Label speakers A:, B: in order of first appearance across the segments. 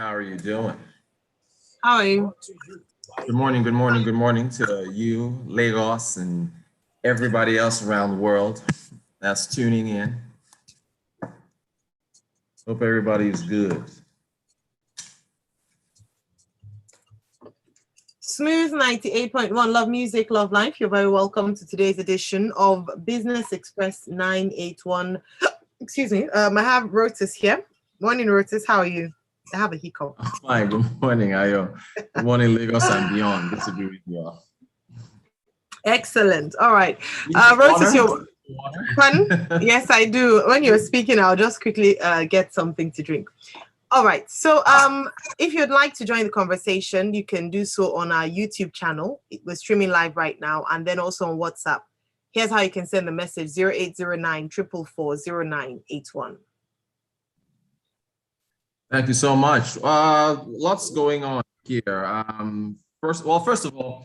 A: How are you doing?
B: How are you?
A: Good morning, good morning, good morning to you, Lagos, and everybody else around the world that's tuning in. Hope everybody is good.
B: Smooth 98.1, love music, love life. You're very welcome to today's edition of Business Express 981. Excuse me. I have Rotus here. Morning, Rotus. How are you? I have a hiccup.
A: I'm fine. Good morning, Ayo. Good morning, Lagos and beyond. Good to be with you all.
B: Excellent. All right. Rotus, your fun? Yes, I do. When you're speaking, I'll just quickly get something to drink. All right. So if you'd like to join the conversation, you can do so on our YouTube channel. We're streaming live right now, and then also on WhatsApp. Here's how you can send the message: 0809 444 0981.
A: Thank you so much. Lots going on here. First of all,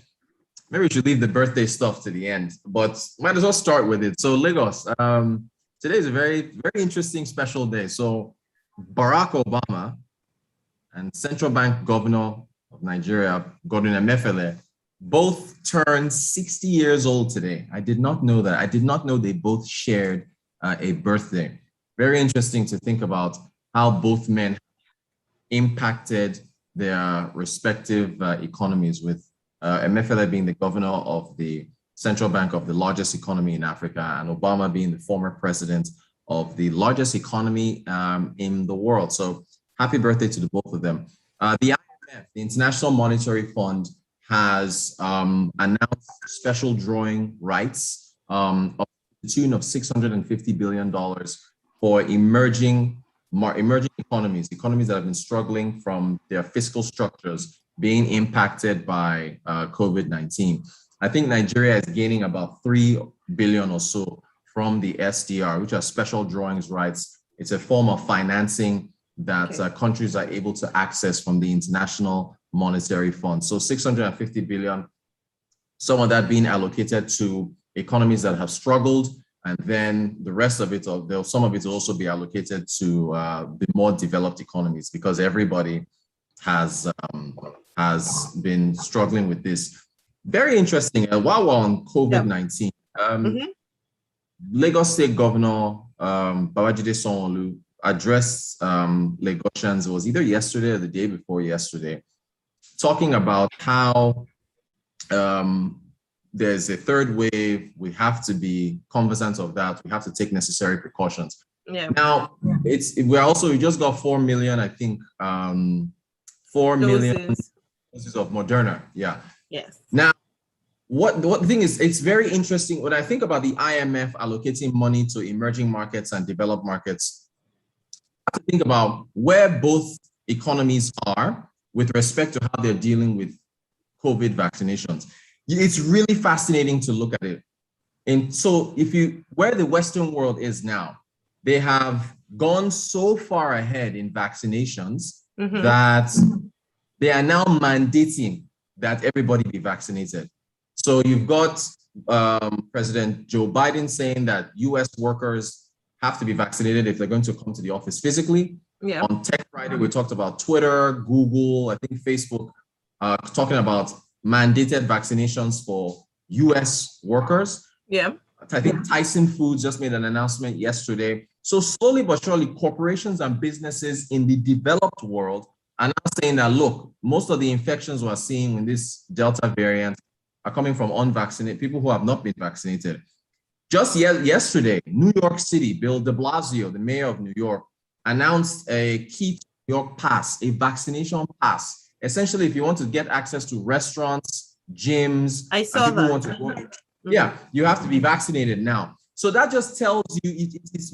A: maybe we should leave the birthday stuff to the end, but might as well start with it. So Lagos, today is a very, very interesting special day. So Barack Obama and Central Bank Governor of Nigeria, Godwin Emefiele, both turned 60 years old today. I did not know that. I did not know they both shared a birthday. Very interesting to think about how both men impacted their respective economies, with Emefiele being the governor of the central bank of the largest economy in Africa, and Obama being the former president of the largest economy in the world. So happy birthday to the both of them. The IMF, the International Monetary Fund, has announced special drawing rights of the tune of $650 billion for emerging economies that have been struggling from their fiscal structures being impacted by COVID-19. I think Nigeria is gaining about 3 billion or so from the SDR, which are special drawings rights. It's a form of financing that countries are able to access from the International Monetary Fund. So 650 billion, some of that being allocated to economies that have struggled, and then the rest of it, some of it will also be allocated to the more developed economies, because everybody has been struggling with this. Very interesting. While we're on COVID-19, Lagos State Governor Babajide Sanwo-Olu addressed Lagosians. It was either yesterday or the day before yesterday, talking about how there's a third wave. We have to be cognizant of that. We have to take necessary precautions.
B: Yeah.
A: Now, we just got 4 million, I think, 4 million doses of Moderna. Yeah.
B: Yes.
A: Now, what the thing is, it's very interesting. When I think about the IMF allocating money to emerging markets and developed markets, I have to think about where both economies are with respect to how they're dealing with COVID vaccinations. It's really fascinating to look at it. And so where the Western world is now, they have gone so far ahead in vaccinations that they are now mandating that everybody be vaccinated. So you've got President Joe Biden saying that US workers have to be vaccinated if they're going to come to the office physically.
B: Yeah.
A: On Tech Friday, we talked about Twitter, Google, I think Facebook, talking about mandated vaccinations for US workers.
B: Yeah.
A: I think Tyson Foods just made an announcement yesterday. So slowly but surely, corporations and businesses in the developed world are now saying that, look, most of the infections we're seeing in this Delta variant are coming from unvaccinated people who have not been vaccinated. Just yesterday, New York City, Bill de Blasio, the mayor of New York, announced a key New York pass, a vaccination pass. Essentially, if you want to get access to restaurants, gyms,
B: I saw that.
A: Yeah, you have to be vaccinated now. So that just tells you,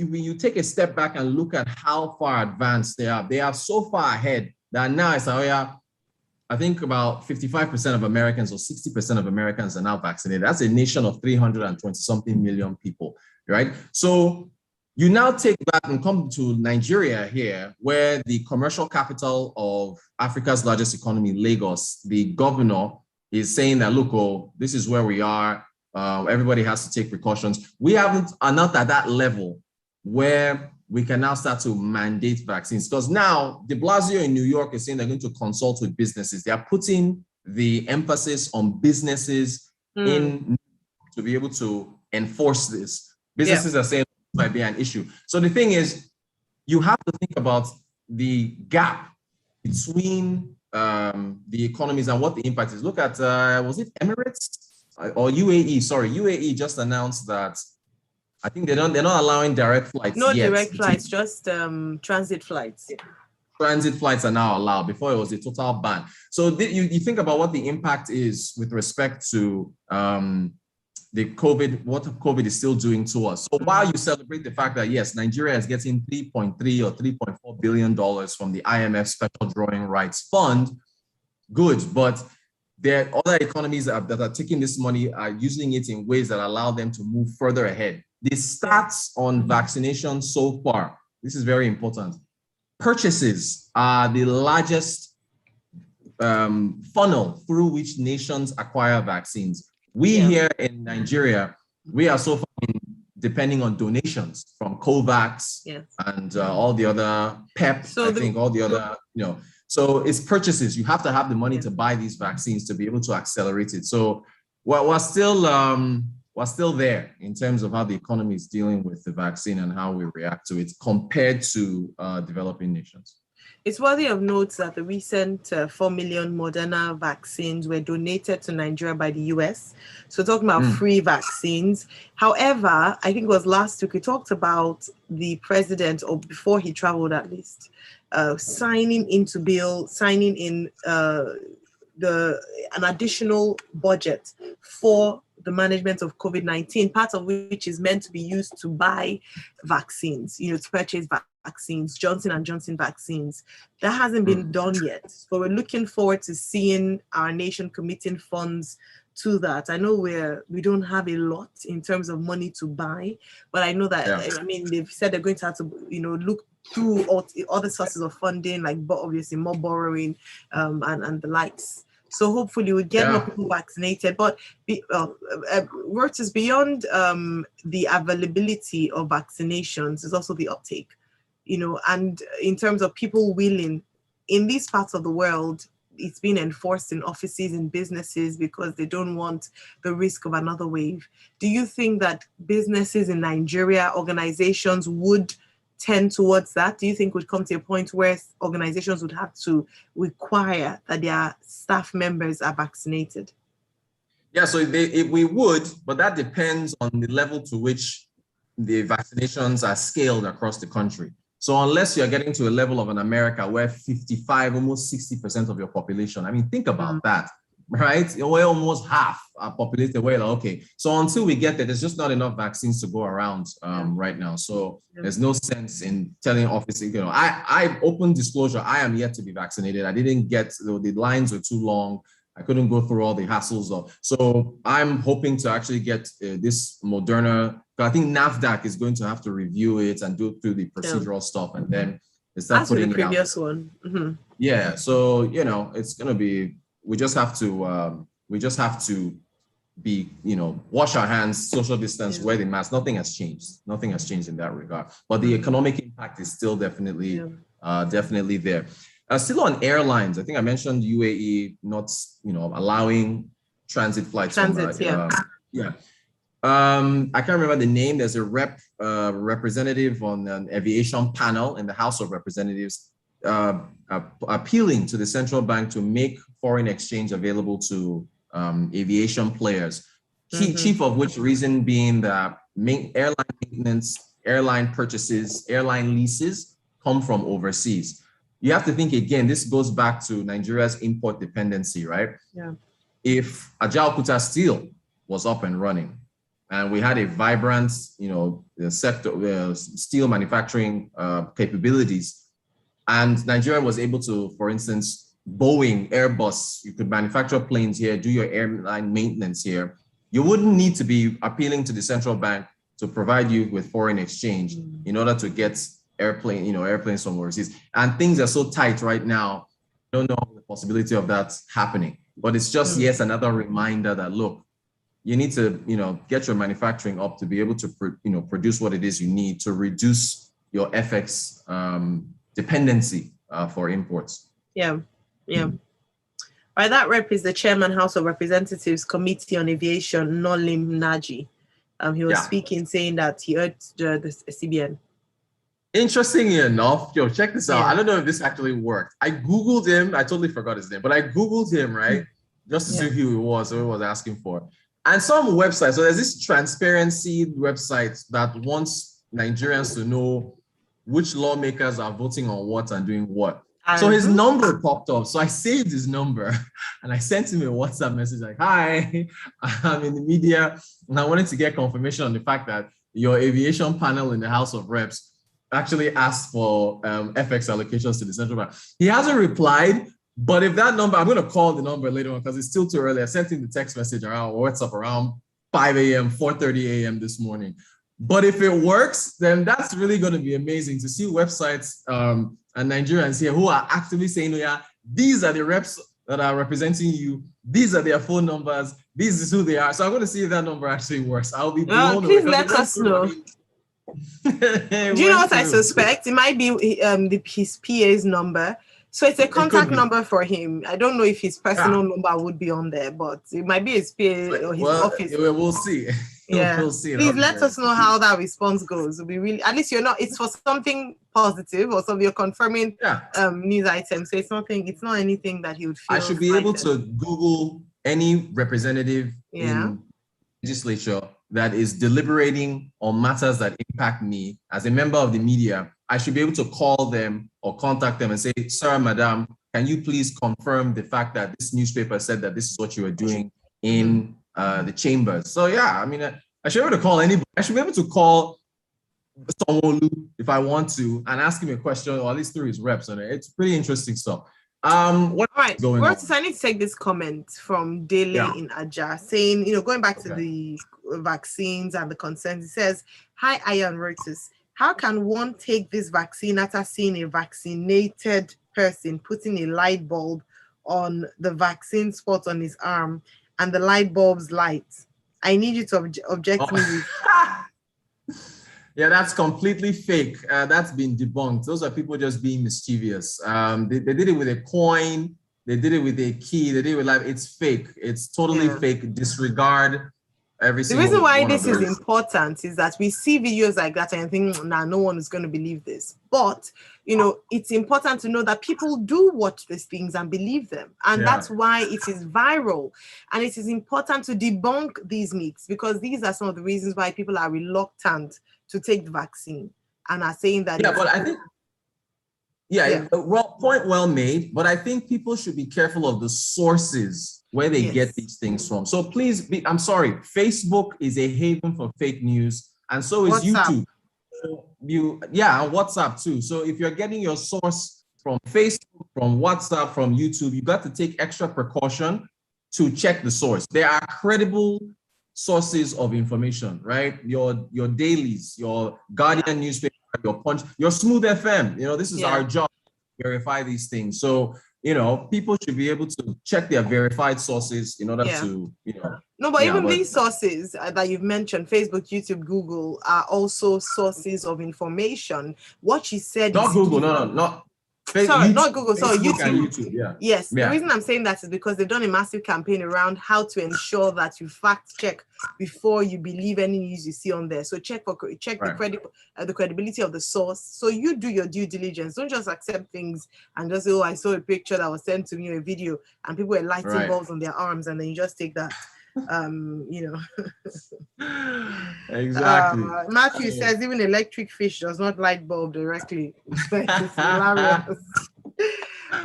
A: when you take a step back and look at how far advanced they are so far ahead that now it's, I think about 55% of Americans or 60% of Americans are now vaccinated. That's a nation of 320-something million people, right? So you now take back and come to Nigeria here, where the commercial capital of Africa's largest economy, Lagos, the governor is saying that, look, this is where we are. Everybody has to take precautions. We are not at that level where we can now start to mandate vaccines. Because now de Blasio in New York is saying they're going to consult with businesses. They are putting the emphasis on businesses in to be able to enforce this. Businesses are saying it might be an issue. So the thing is, you have to think about the gap between the economies and what the impact is. Look at, was it Emirates or UAE? Sorry, UAE just announced that I think they're not allowing direct flights
B: Not
A: yet.
B: direct flights, just transit flights.
A: Transit flights are now allowed. Before it was a total ban. So you think about what the impact is with respect to the COVID, what COVID is still doing to us. So while you celebrate the fact that yes, Nigeria is getting $3.3 or $3.4 billion from the IMF Special Drawing Rights Fund, good, but there are other economies that are taking this money, are using it in ways that allow them to move further ahead. The stats on vaccination so far, this is very important. Purchases are the largest funnel through which nations acquire vaccines. We here in Nigeria, we are so far depending on donations from COVAX and all the other PEP, all the other, so it's purchases. You have to have the money to buy these vaccines to be able to accelerate it. So we're still there in terms of how the economy is dealing with the vaccine and how we react to it compared to developing nations.
B: It's worthy of note that the recent 4 million Moderna vaccines were donated to Nigeria by the US. So talking about free vaccines. However, I think it was last week, we talked about the president, or before he traveled at least, signing in an additional budget for the management of COVID-19, part of which is meant to be used to buy vaccines, to purchase vaccines, Johnson & Johnson vaccines. That hasn't been done yet, but we're looking forward to seeing our nation committing funds to that. I know we don't have a lot in terms of money to buy, but I know that, they've said they're going to have to, look through all other sources of funding, like obviously more borrowing and the likes. So hopefully we'll get more people vaccinated. But Rotus, beyond the availability of vaccinations is also the uptake, and in terms of people willing, in these parts of the world, it's been enforced in offices and businesses because they don't want the risk of another wave. Do you think that businesses in Nigeria, organizations would tend towards that? Do you think would come to a point where organizations would have to require that their staff members are vaccinated?
A: Yeah, so we would, but that depends on the level to which the vaccinations are scaled across the country. So unless you're getting to a level of an America where 55, almost 60% of your population, think about that, right? We're almost half our population. We're like, okay. So until we get there, there's just not enough vaccines to go around right now. So there's no sense in telling offices, I open disclosure, I am yet to be vaccinated. I didn't get, the lines were too long. I couldn't go through all the hassles of, so I'm hoping to actually get this Moderna. I think NAFDAC is going to have to review it and do through the procedural stuff, and then they start putting
B: the previous one.
A: Yeah, so it's gonna be. We just have to be, wash our hands, social distance, wear the mask. Nothing has changed. Nothing has changed in that regard. But the economic impact is still definitely there. Still on airlines, I think I mentioned UAE not, allowing transit flights. I can't remember the name. There's a representative on an aviation panel in the House of Representatives appealing to the central bank to make foreign exchange available to aviation players. Chief of which reason being that airline maintenance, airline purchases, airline leases come from overseas. You have to think again, this goes back to Nigeria's import dependency, right?
B: Yeah.
A: If Ajaokuta Steel was up and running and we had a vibrant, sector, steel manufacturing capabilities, and Nigeria was able to, for instance, Boeing, Airbus, you could manufacture planes here, do your airline maintenance here. You wouldn't need to be appealing to the central bank to provide you with foreign exchange in order to get airplanes from overseas. And things are so tight right now, I don't know the possibility of that happening. But it's just, yes, another reminder that, look, you need to, get your manufacturing up to be able to, produce what it is you need to reduce your FX dependency for imports.
B: Yeah. Right, that rep is the chairman, House of Representatives Committee on Aviation, Nolim Naji. He was speaking, saying that he urged the CBN.
A: Interestingly enough, yo, check this out. I don't know if this actually worked. I Googled him. I totally forgot his name, but I Googled him, right? Just to see who he was asking for. And some websites, so there's this transparency website that wants Nigerians to know which lawmakers are voting on what and doing what. So his number popped up. So I saved his number and I sent him a WhatsApp message like, hi, I'm in the media and I wanted to get confirmation on the fact that your aviation panel in the House of Reps actually asked for FX allocations to the central bank. He hasn't replied, but if that number, I'm going to call the number later on because it's still too early. I sent him the text message around WhatsApp around 5 a.m., 4:30 a.m. this morning. But if it works, then that's really going to be amazing to see websites and Nigerians here who are actively saying, oh, yeah, these are the reps that are representing you. These are their phone numbers. This is who they are. So I'm going to see if that number actually works. I'll be blown away.
B: Please let us know. Do you know what I suspect? It might be his PA's number. So it's a contact number for him. I don't know if his personal number would be on there, but it might be his PA or his office.
A: We'll see.
B: Yeah.
A: We'll see.
B: Please let us know how that response goes. It'll be really, at least it's for something positive or something you're confirming news items. So it's not anything that he would feel.
A: I should be able to Google any representative in legislature that is deliberating on matters that impact me as a member of the media. I should be able to call them or contact them and say, sir, madam, can you please confirm the fact that this newspaper said that this is what you are doing in the chambers? So yeah, I mean, I should be able to call anybody. I should be able to call Sanwo-Olu if I want to and ask him a question, or at least through his reps on it. It's pretty interesting stuff. All right,
B: Rotus, I need to take this comment from Dele in Aja saying, going back to the vaccines and the concerns. It says, hi, Ayo and Rotus. How can one take this vaccine after seeing a vaccinated person putting a light bulb on the vaccine spot on his arm and the light bulb's light? I need you to object me with.
A: Yeah, that's completely fake. That's been debunked. Those are people just being mischievous. They did it with a coin. They did it with a key. They did it with life. It's fake. It's totally fake. Disregard every single.
B: The reason why this is important is that we see videos like that and think, nah, no one is going to believe this. But, it's important to know that people do watch these things and believe them. And that's why it is viral. And it is important to debunk these myths, because these are some of the reasons why people are reluctant to take the vaccine and are saying that.
A: Yeah, but I think, point well made. But I think people should be careful of the sources where they get these things from. So please I'm sorry, Facebook is a haven for fake news, and so is WhatsApp. YouTube. So and WhatsApp too. So if you're getting your source from Facebook, from WhatsApp, from YouTube, you got to take extra precaution to check the source. There are credible sources of information, right? Your dailies, your Guardian newspaper, your Punch, your Smooth FM. This is our job to verify these things. So people should be able to check their verified sources in order to,
B: No, but even these sources that you've mentioned, Facebook, YouTube, Google, are also sources of information. What she said
A: not Google, not
B: Sorry, not Google, sorry, YouTube.
A: YouTube,
B: Yes, the reason I'm saying that is because they've done a massive campaign around how to ensure that you fact check before you believe any news you see on there. So check the credibility of the source. So you do your due diligence. Don't just accept things and just say, oh, I saw a picture that was sent to me, a video, and people were lighting bulbs on their arms, and then you just take that.
A: Exactly.
B: Matthew says even electric fish does not light bulb directly. It's hilarious.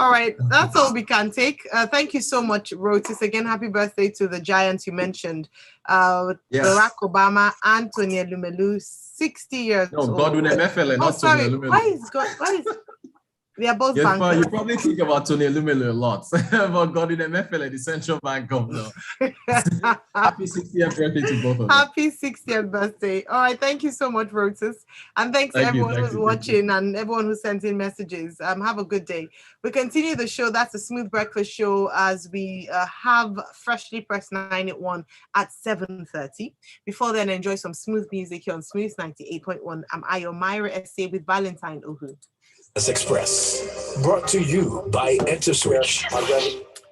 B: All right, that's all we can take. Thank you so much, Rotus. Again, happy birthday to the giants you mentioned. Barack Obama, Anthony Lumelu, 60 years old.
A: Godwin Emefiele, not
B: sorry.
A: Lumelu.
B: Why is They are both
A: You
B: bankers.
A: probably think about Tony Elumelu a lot, but Godwin Emefiele, the central bank governor. Happy 60th birthday to both of them.
B: Happy 60th birthday. All right. Thank you so much, Rotus. And thanks to everyone who's watching and everyone who sent in messages. Have a good day. We continue the show. That's a Smooth Breakfast show as we have Freshly Pressed 981 at 7:30. Before then, enjoy some smooth music here on Smooth 98.1. I'm Ayo Mairo-Ese with Valentine Ohu.
C: Express, brought to you by EnterSwitch.